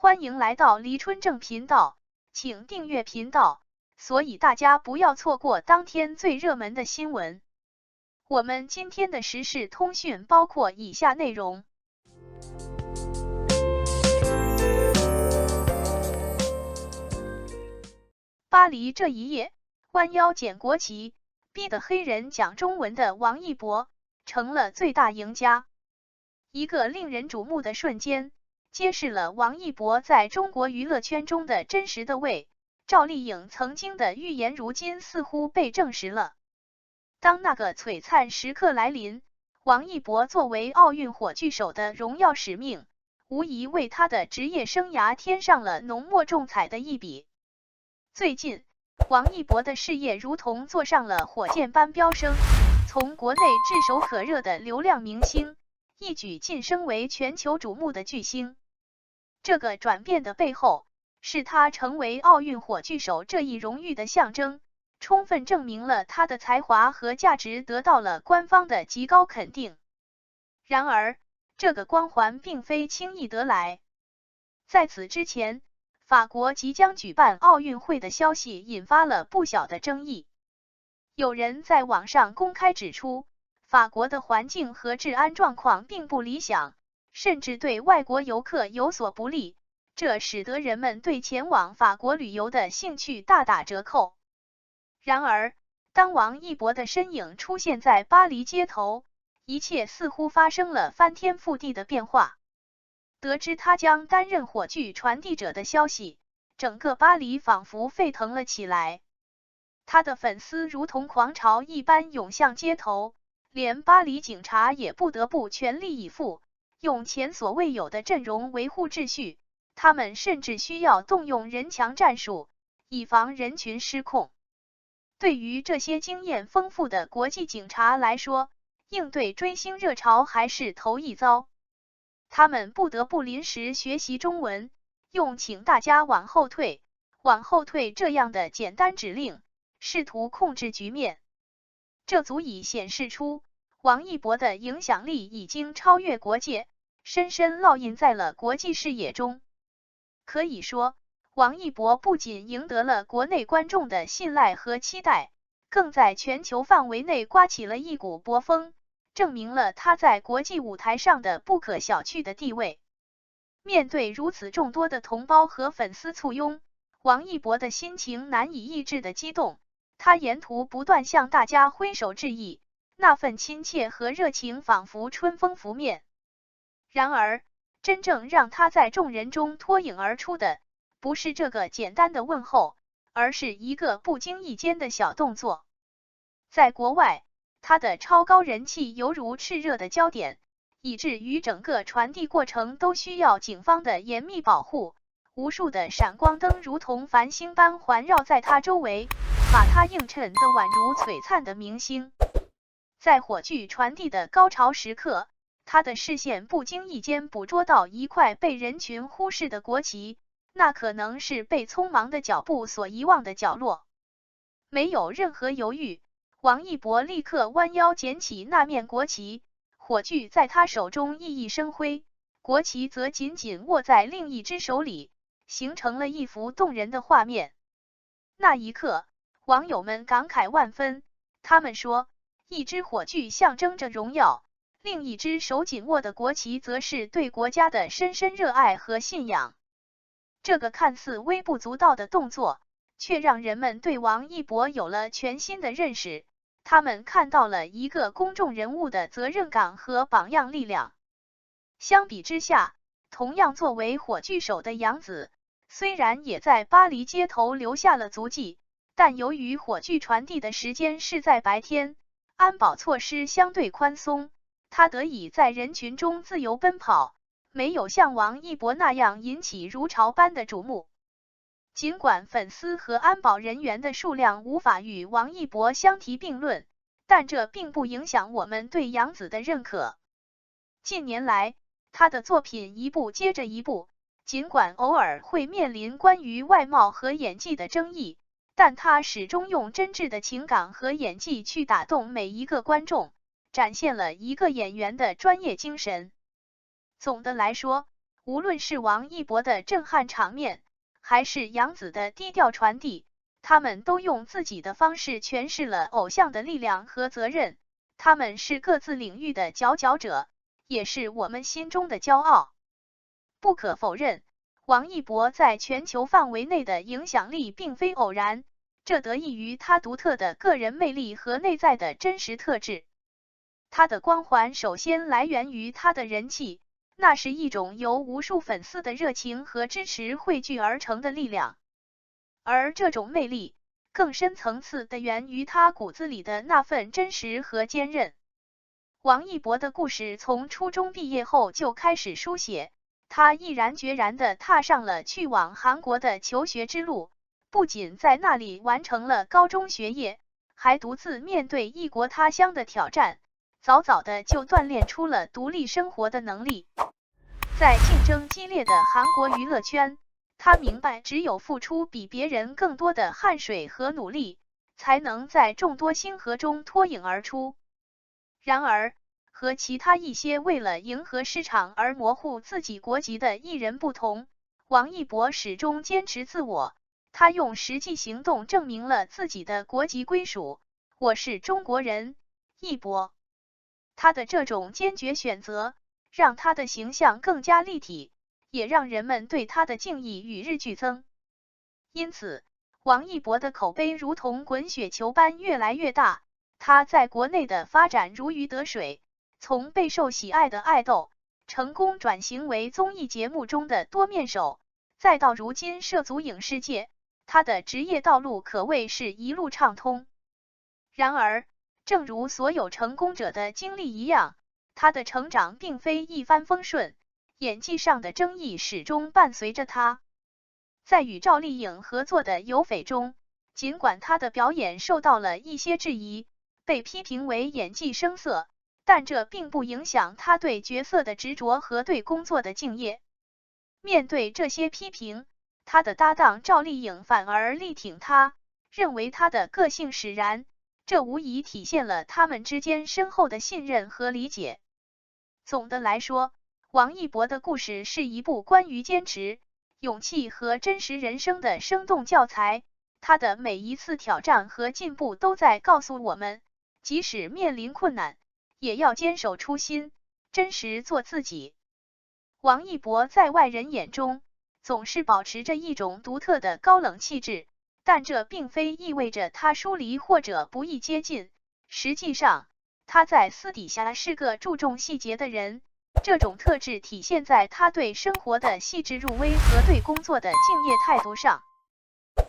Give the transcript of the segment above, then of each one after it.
欢迎来到黎春正频道，请订阅频道，所以大家不要错过当天最热门的新闻。我们今天的时事通讯包括以下内容：巴黎这一夜，弯腰捡国旗，逼得黑人讲中文的王一博成了最大赢家。一个令人瞩目的瞬间，揭示了王一博在中国娱乐圈中的真实地位。赵丽颖曾经的预言如今似乎被证实了。当那个璀璨时刻来临，王一博作为奥运火炬手的荣耀使命，无疑为他的职业生涯添上了浓墨重彩的一笔。最近，王一博的事业如同坐上了火箭般飙升，从国内炙手可热的流量明星，一举晋升为全球瞩目的巨星。这个转变的背后，是他成为奥运火炬手这一荣誉的象征，充分证明了他的才华和价值得到了官方的极高肯定。然而，这个光环并非轻易得来。在此之前，法国即将举办奥运会的消息引发了不小的争议。有人在网上公开指出，法国的环境和治安状况并不理想，甚至对外国游客有所不利，这使得人们对前往法国旅游的兴趣大打折扣。然而，当王一博的身影出现在巴黎街头，一切似乎发生了翻天覆地的变化。得知他将担任火炬传递者的消息，整个巴黎仿佛沸腾了起来。他的粉丝如同狂潮一般涌向街头，连巴黎警察也不得不全力以赴，用前所未有的阵容维护秩序。他们甚至需要动用人墙战术，以防人群失控。对于这些经验丰富的国际警察来说，应对追星热潮还是头一遭。他们不得不临时学习中文，用请大家往后退，往后退这样的简单指令，试图控制局面。这足以显示出王一博的影响力已经超越国界，深深烙印在了国际视野中。可以说，王一博不仅赢得了国内观众的信赖和期待，更在全球范围内刮起了一股博风，证明了他在国际舞台上的不可小觑的地位。面对如此众多的同胞和粉丝簇拥，王一博的心情难以抑制的激动，他沿途不断向大家挥手致意，那份亲切和热情仿佛春风拂面。然而，真正让他在众人中脱颖而出的，不是这个简单的问候，而是一个不经意间的小动作。在国外，他的超高人气犹如炽热的焦点，以至于整个传递过程都需要警方的严密保护，无数的闪光灯如同繁星般环绕在他周围，把他映衬得宛如璀璨的明星。在火炬传递的高潮时刻，他的视线不经意间捕捉到一块被人群忽视的国旗，那可能是被匆忙的脚步所遗忘的角落。没有任何犹豫，王一博立刻弯腰捡起那面国旗，火炬在他手中熠熠生辉，国旗则紧紧握在另一只手里，形成了一幅动人的画面。那一刻，网友们感慨万分，他们说，一只火炬象征着荣耀，另一只手紧握的国旗则是对国家的深深热爱和信仰。这个看似微不足道的动作，却让人们对王一博有了全新的认识，他们看到了一个公众人物的责任感和榜样力量。相比之下，同样作为火炬手的杨紫，虽然也在巴黎街头留下了足迹，但由于火炬传递的时间是在白天，安保措施相对宽松，他得以在人群中自由奔跑，没有像王一博那样引起如潮般的瞩目。尽管粉丝和安保人员的数量无法与王一博相提并论，但这并不影响我们对杨紫的认可。近年来，他的作品一部接着一部，尽管偶尔会面临关于外貌和演技的争议，但他始终用真挚的情感和演技去打动每一个观众，展现了一个演员的专业精神。总的来说，无论是王一博的震撼场面，还是杨紫的低调传递，他们都用自己的方式诠释了偶像的力量和责任。他们是各自领域的佼佼者，也是我们心中的骄傲。不可否认，王一博在全球范围内的影响力并非偶然，这得益于他独特的个人魅力和内在的真实特质。他的光环首先来源于他的人气，那是一种由无数粉丝的热情和支持汇聚而成的力量。而这种魅力更深层次的源于他骨子里的那份真实和坚韧。王一博的故事从初中毕业后就开始书写，他毅然决然地踏上了去往韩国的求学之路，不仅在那里完成了高中学业，还独自面对异国他乡的挑战，早早的就锻炼出了独立生活的能力。在竞争激烈的韩国娱乐圈，他明白只有付出比别人更多的汗水和努力，才能在众多星河中脱颖而出。然而，和其他一些为了迎合市场而模糊自己国籍的艺人不同，王一博始终坚持自我，他用实际行动证明了自己的国籍归属。我是中国人，一博。他的这种坚决选择，让他的形象更加立体，也让人们对他的敬意与日俱增。因此，王一博的口碑如同滚雪球般越来越大，他在国内的发展如鱼得水，从备受喜爱的爱豆，成功转型为综艺节目中的多面手，再到如今涉足影视界，他的职业道路可谓是一路畅通。然而，正如所有成功者的经历一样，他的成长并非一帆风顺，演技上的争议始终伴随着他。在与赵丽颖合作的《有匪》中，尽管他的表演受到了一些质疑，被批评为演技生涩，但这并不影响他对角色的执着和对工作的敬业。面对这些批评，他的搭档赵丽颖反而力挺他，认为他的个性使然，这无疑体现了他们之间深厚的信任和理解。总的来说，王一博的故事是一部关于坚持、勇气和真实人生的生动教材。他的每一次挑战和进步都在告诉我们，即使面临困难，也要坚守初心，真实做自己。王一博在外人眼中总是保持着一种独特的高冷气质，但这并非意味着他疏离或者不易接近。实际上，他在私底下是个注重细节的人，这种特质体现在他对生活的细致入微和对工作的敬业态度上。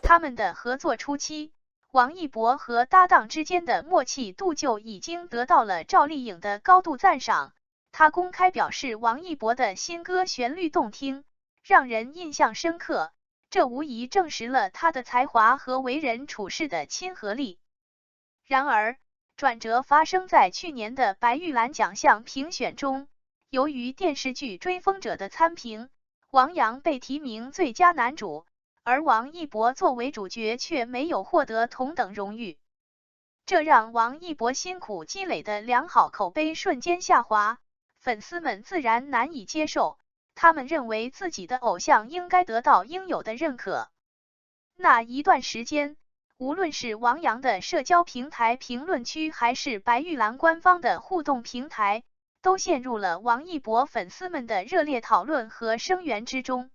他们的合作初期，王一博和搭档之间的默契度就已经得到了赵丽颖的高度赞赏。他公开表示王一博的新歌旋律动听，让人印象深刻，这无疑证实了他的才华和为人处事的亲和力。然而，转折发生在去年的白玉兰奖项评选中，由于电视剧《追风者》的参评，王阳被提名最佳男主，而王一博作为主角却没有获得同等荣誉，这让王一博辛苦积累的良好口碑瞬间下滑，粉丝们自然难以接受，他们认为自己的偶像应该得到应有的认可。那一段时间，无论是王阳的社交平台评论区，还是白玉兰官方的互动平台，都陷入了王一博粉丝们的热烈讨论和声援之中。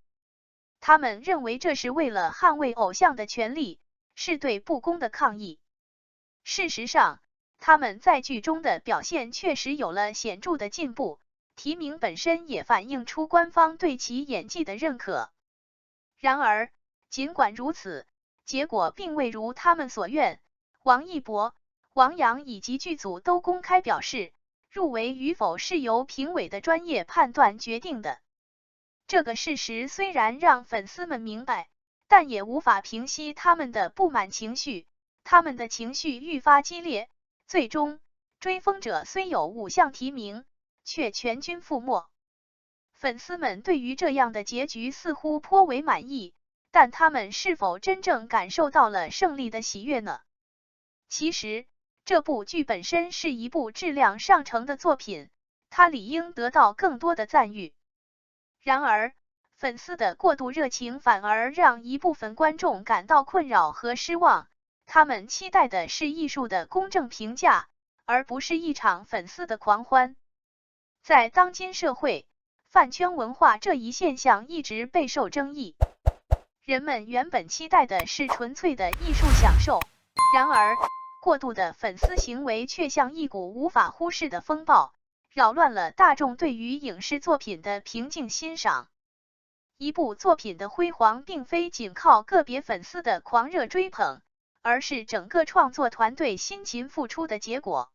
他们认为这是为了捍卫偶像的权利，是对不公的抗议。事实上，他们在剧中的表现确实有了显著的进步，提名本身也反映出官方对其演技的认可。然而，尽管如此，结果并未如他们所愿，王一博、王阳以及剧组都公开表示，入围与否是由评委的专业判断决定的。这个事实虽然让粉丝们明白，但也无法平息他们的不满情绪，他们的情绪愈发激烈，最终，追风者虽有5项提名，却全军覆没。粉丝们对于这样的结局似乎颇为满意，但他们是否真正感受到了胜利的喜悦呢？其实，这部剧本身是一部质量上乘的作品，它理应得到更多的赞誉。然而，粉丝的过度热情反而让一部分观众感到困扰和失望，他们期待的是艺术的公正评价，而不是一场粉丝的狂欢。在当今社会，饭圈文化这一现象一直备受争议。人们原本期待的是纯粹的艺术享受，然而，过度的粉丝行为却像一股无法忽视的风暴，扰乱了大众对于影视作品的平静欣赏。一部作品的辉煌并非仅靠个别粉丝的狂热追捧，而是整个创作团队辛勤付出的结果。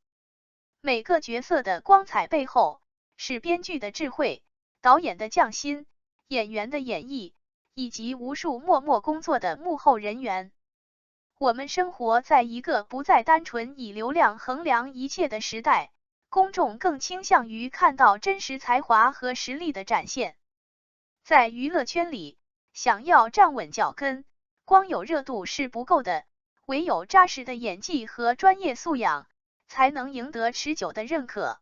每个角色的光彩背后，是编剧的智慧、导演的匠心、演员的演绎，以及无数默默工作的幕后人员。我们生活在一个不再单纯以流量衡量一切的时代，公众更倾向于看到真实才华和实力的展现。在娱乐圈里，想要站稳脚跟，光有热度是不够的，唯有扎实的演技和专业素养，才能赢得持久的认可。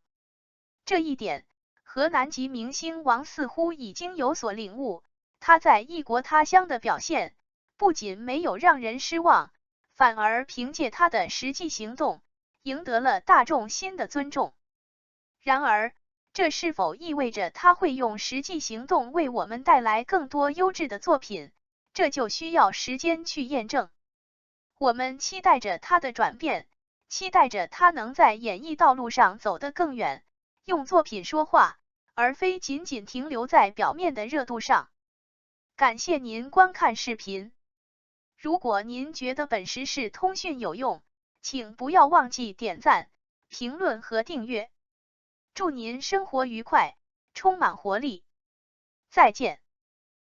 这一点，河南籍明星王似乎已经有所领悟，他在异国他乡的表现，不仅没有让人失望，反而凭借他的实际行动，赢得了大众新的尊重。然而，这是否意味着他会用实际行动为我们带来更多优质的作品？这就需要时间去验证。我们期待着他的转变，期待着他能在演艺道路上走得更远，用作品说话，而非仅仅停留在表面的热度上。感谢您观看视频。如果您觉得本时事通讯有用，请不要忘记点赞、评论和订阅。祝您生活愉快，充满活力。再见。